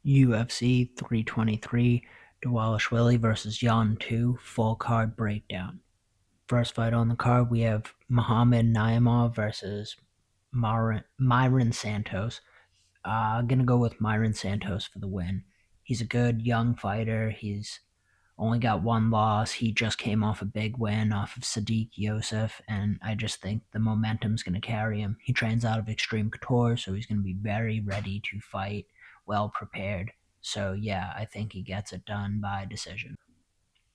UFC 323, Dvalishvili versus Yan 2, full card breakdown. First fight on the card, we have Muhammad Naimov versus Myron Santos. Gonna go with Myron Santos for the win. He's a good young fighter. He's only got one loss. He just came off a big win off of Sadiq Yosef, and I just think the momentum's going to carry him. He trains out of Extreme Couture, so he's going to be very ready to fight, well prepared. So, yeah, I think he gets it done by decision.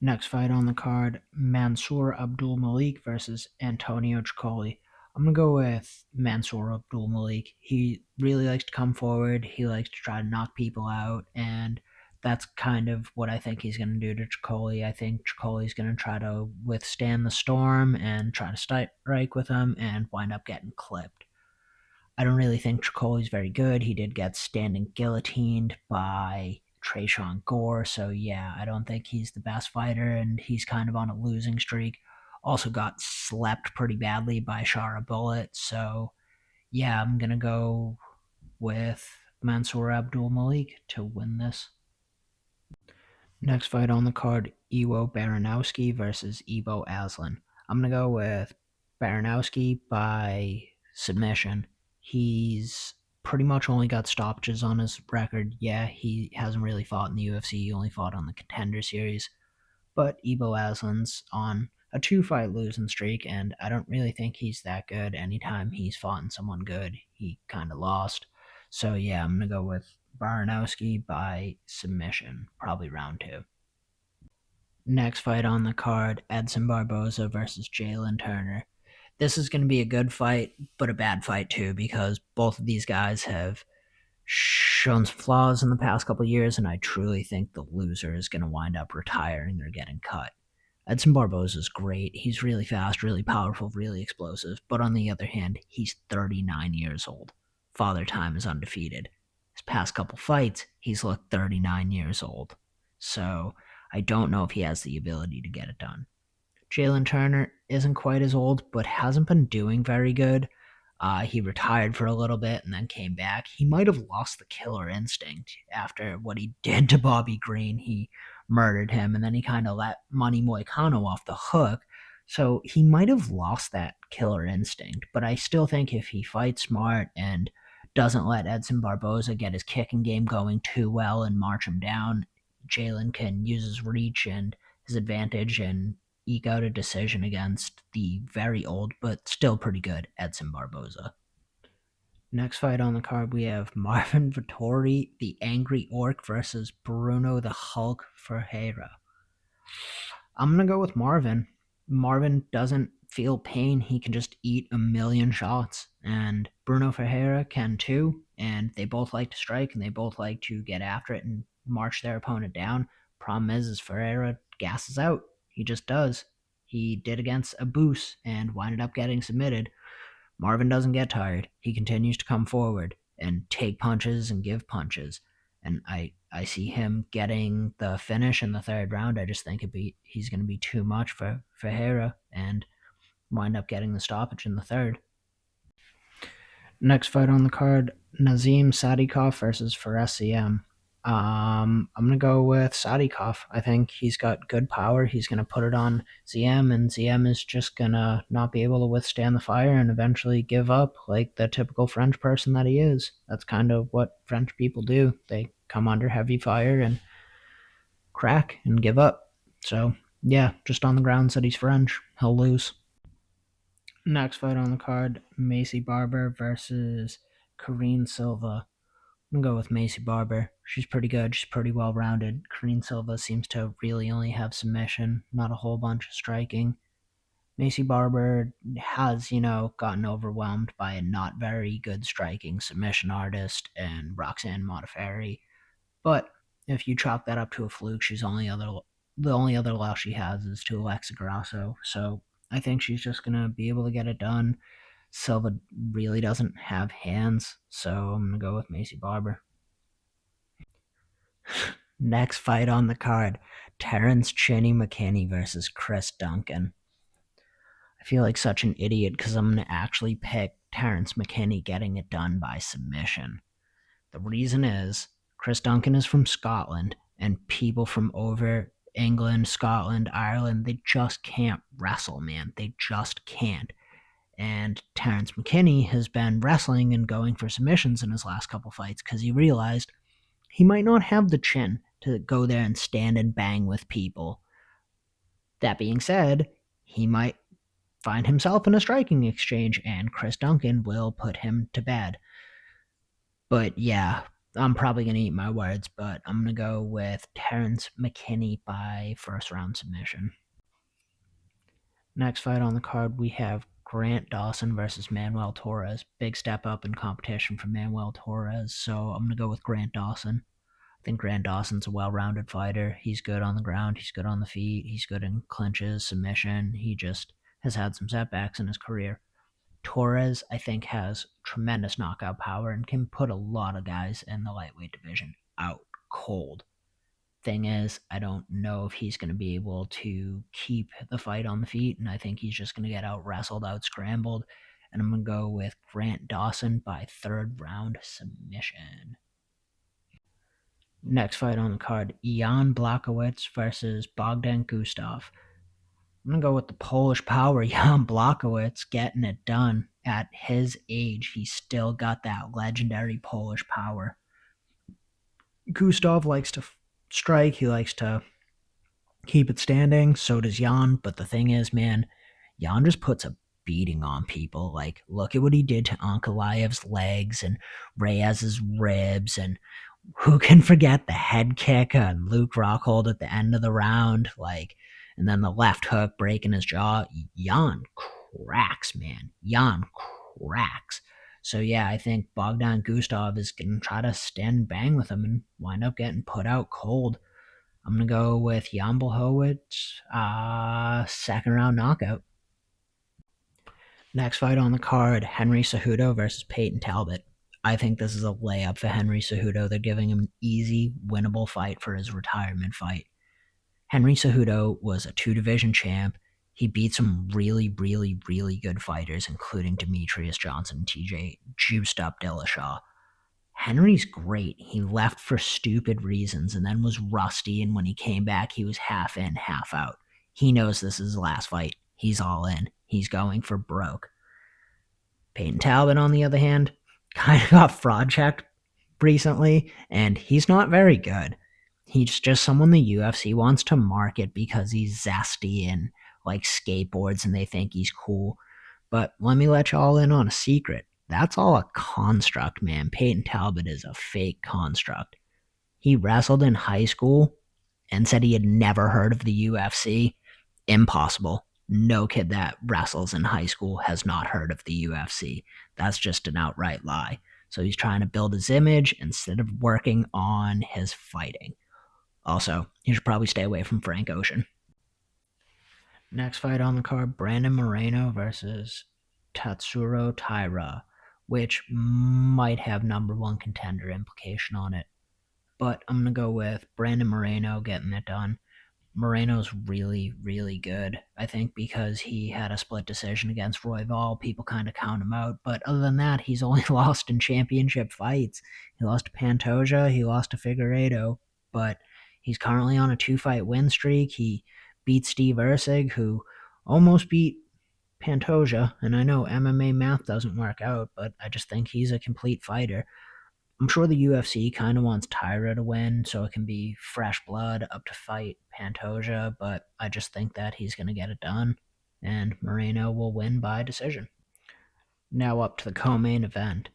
Next fight on the card, Mansour Abdul Malik versus Antonio Tricoli. I'm going to go with Mansour Abdul Malik. He really likes to come forward. He likes to try to knock people out, and that's kind of what I think he's going to do to Tricoli. I think Tricoli's going to try to withstand the storm and try to strike with him and wind up getting clipped. I don't really think Tricoli's very good. He did get standing guillotined by Trayshawn Gore, so yeah, I don't think he's the best fighter, and he's kind of on a losing streak. Also got slept pretty badly by Shara Bullet, so yeah, I'm gonna go with Mansour Abdul Malik to win this. Next fight on the card, Iwo Baranowski versus Ivo Aslan. I'm gonna go with Baranowski by submission. He's pretty much only got stoppages on his record. Yeah, he hasn't really fought in the UFC. He only fought on the Contender Series. But Ivo Aslan's on a two-fight losing streak, and I don't really think he's that good. Anytime he's fought in someone good, he kind of lost. So yeah, I'm going to go with Baranowski by submission, probably round 2. Next fight on the card, Edson Barboza versus Jalen Turner. This is going to be a good fight, but a bad fight too, because both of these guys have shown some flaws in the past couple of years, and I truly think the loser is going to wind up retiring or getting cut. Edson Barboza is great. He's really fast, really powerful, really explosive, but on the other hand, he's 39 years old. Father Time is undefeated. His past couple fights, he's looked 39 years old. So I don't know if he has the ability to get it done. Jalen Turner isn't quite as old, but hasn't been doing very good. He retired for a little bit and then came back. He might have lost the killer instinct after what he did to Bobby Green. He murdered him, and then he kind of let Manny Moicano off the hook. So he might have lost that killer instinct, but I still think if he fights smart and doesn't let Edson Barboza get his kicking game going too well and march him down, Jalen can use his reach and his advantage and eke out a decision against the very old but still pretty good Edson Barboza. Next fight on the card, we have Marvin Vettori, the Angry Orc, versus Bruno the Hulk Ferreira. I'm going to go with Marvin. Marvin doesn't feel pain. He can just eat a million shots. And Bruno Ferreira can too. And they both like to strike, and they both like to get after it and march their opponent down. Problem is Ferreira gasses out. He just does. He did against Abus and winded up getting submitted. Marvin doesn't get tired. He continues to come forward and take punches and give punches. And I see him getting the finish in the third round. I just think he's going to be too much for Ferreira and wind up getting the stoppage in the third. Next fight on the card, Nazim Sadikov versus Fares CM. I'm going to go with Sadikov. I think he's got good power. He's going to put it on ZM, and ZM is just going to not be able to withstand the fire and eventually give up like the typical French person that he is. That's kind of what French people do. They come under heavy fire and crack and give up. So, yeah, just on the grounds that he's French, he'll lose. Next fight on the card, Macy Barber versus Karine Silva. I'm going to go with Macy Barber. She's pretty good. She's pretty well-rounded. Karine Silva seems to really only have submission, not a whole bunch of striking. Macy Barber has, gotten overwhelmed by a not very good striking submission artist and Roxanne Modafferi. But if you chalk that up to a fluke, the only other loss she has is to Alexa Grasso. So I think she's just going to be able to get it done. Silva really doesn't have hands, so I'm going to go with Macy Barber. Next fight on the card, Terrence Chinny McKinney versus Chris Duncan. I feel like such an idiot because I'm going to actually pick Terrence McKinney getting it done by submission. The reason is Chris Duncan is from Scotland, and people from over England, Scotland, Ireland, they just can't wrestle, man. They just can't. And Terrence McKinney has been wrestling and going for submissions in his last couple fights because he realized he might not have the chin to go there and stand and bang with people. That being said, he might find himself in a striking exchange, and Chris Duncan will put him to bed. But yeah, I'm probably going to eat my words, but I'm going to go with Terrence McKinney by first round submission. Next fight on the card, we have Grant Dawson versus Manuel Torres. Big step up in competition for Manuel Torres, so I'm going to go with Grant Dawson. I think Grant Dawson's a well-rounded fighter. He's good on the ground. He's good on the feet. He's good in clinches, submission. He just has had some setbacks in his career. Torres, I think, has tremendous knockout power and can put a lot of guys in the lightweight division out cold. Thing is, I don't know if he's going to be able to keep the fight on the feet, and I think he's just going to get out wrestled, out scrambled. And I'm going to go with Grant Dawson by third round submission. Next fight on the card, Jan Blachowicz versus Bogdan Gustav. I'm going to go with the Polish power, Jan Blachowicz, getting it done. At his age, he's still got that legendary Polish power. Gustav likes to strike. He likes to keep it standing. So does Jan. But the thing is, man, Jan just puts a beating on people. Like, look at what he did to Ankalaev's legs and Reyes's ribs, and who can forget the head kick on Luke Rockhold at the end of the round? Like, and then the left hook breaking his jaw. Jan cracks, man. Jan cracks. So yeah, I think Bogdan Gustav is going to try to stand and bang with him and wind up getting put out cold. I'm going to go with Jan Blachowicz, second round knockout. Next fight on the card, Henry Cejudo versus Peyton Talbot. I think this is a layup for Henry Cejudo. They're giving him an easy, winnable fight for his retirement fight. Henry Cejudo was a two-division champ. He beat some really, really, really good fighters, including Demetrius Johnson and TJ Juiced Up Dillashaw. Henry's great. He left for stupid reasons and then was rusty, and when he came back, he was half in, half out. He knows this is his last fight. He's all in. He's going for broke. Peyton Talbot, on the other hand, kind of got fraud checked recently, and he's not very good. He's just someone the UFC wants to market because he's zesty and like skateboards and they think he's cool. But let me let y'all in on a secret. That's all a construct, man. Peyton Talbot is a fake construct. He wrestled in high school and said he had never heard of the UFC. Impossible. No kid that wrestles in high school has not heard of the UFC. That's just an outright lie. So he's trying to build his image instead of working on his fighting. Also, you should probably stay away from Frank Ocean. Next fight on the card, Brandon Moreno versus Tatsuro Taira, which might have number one contender implication on it. But I'm going to go with Brandon Moreno getting it done. Moreno's really, really good. I think because he had a split decision against Royval, people kind of count him out. But other than that, he's only lost in championship fights. He lost to Pantoja, he lost to Figueiredo, but he's currently on a 2-fight win streak. He beat Steve Erceg, who almost beat Pantoja, and I know MMA math doesn't work out, but I just think he's a complete fighter. I'm sure the UFC kind of wants Taira to win so it can be fresh blood up to fight Pantoja, but I just think that he's going to get it done, and Moreno will win by decision. Now up to the co-main event.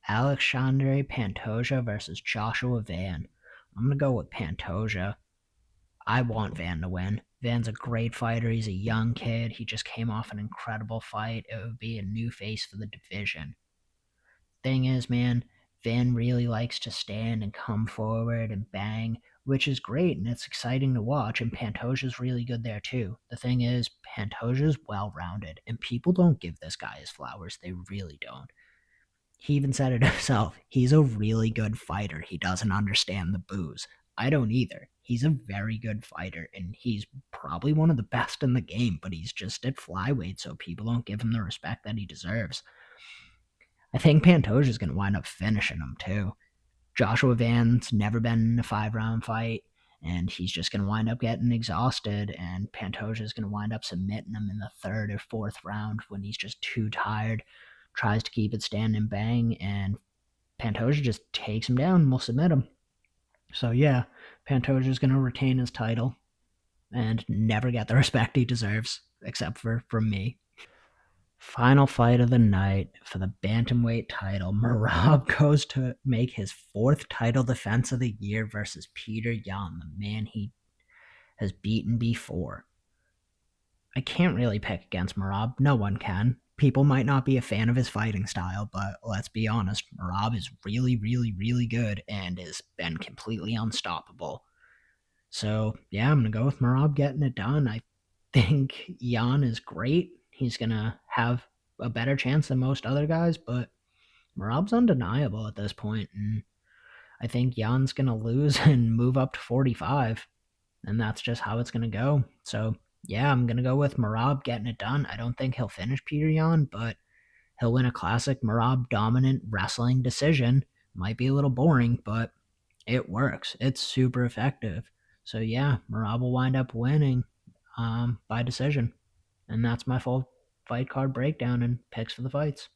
Alexandre Pantoja versus Joshua Van. I'm going to go with Pantoja. I want Van to win. Van's a great fighter. He's a young kid. He just came off an incredible fight. It would be a new face for the division. Thing is, man, Van really likes to stand and come forward and bang, which is great and it's exciting to watch, and Pantoja's really good there too. The thing is, Pantoja's well-rounded, and people don't give this guy his flowers. They really don't. He even said it himself. He's a really good fighter. He doesn't understand the booze. I don't either. He's a very good fighter, and he's probably one of the best in the game, but he's just at flyweight, so people don't give him the respect that he deserves. I think Pantoja's going to wind up finishing him, too. Joshua Van's never been in a 5-round fight, and he's just going to wind up getting exhausted, and Pantoja is going to wind up submitting him in the third or fourth round when he's just too tired, tries to keep it stand and bang, and Pantoja just takes him down and will submit him. So yeah, Pantoja is going to retain his title and never get the respect he deserves, except for from me. Final fight of the night for the bantamweight title. Merab goes to make his fourth title defense of the year versus Peter Yan, the man he has beaten before. I can't really pick against Merab. No one can. People might not be a fan of his fighting style, but let's be honest, Merab is really, really, really good and has been completely unstoppable. So, yeah, I'm going to go with Merab getting it done. I think Jan is great. He's going to have a better chance than most other guys, but Merab's undeniable at this point, and I think Jan's going to lose and move up to 45, and that's just how it's going to go. So, yeah, I'm going to go with Merab getting it done. I don't think he'll finish Peter Yan, but he'll win a classic Merab dominant wrestling decision. Might be a little boring, but it works. It's super effective. So yeah, Merab will wind up winning by decision. And that's my full fight card breakdown and picks for the fights.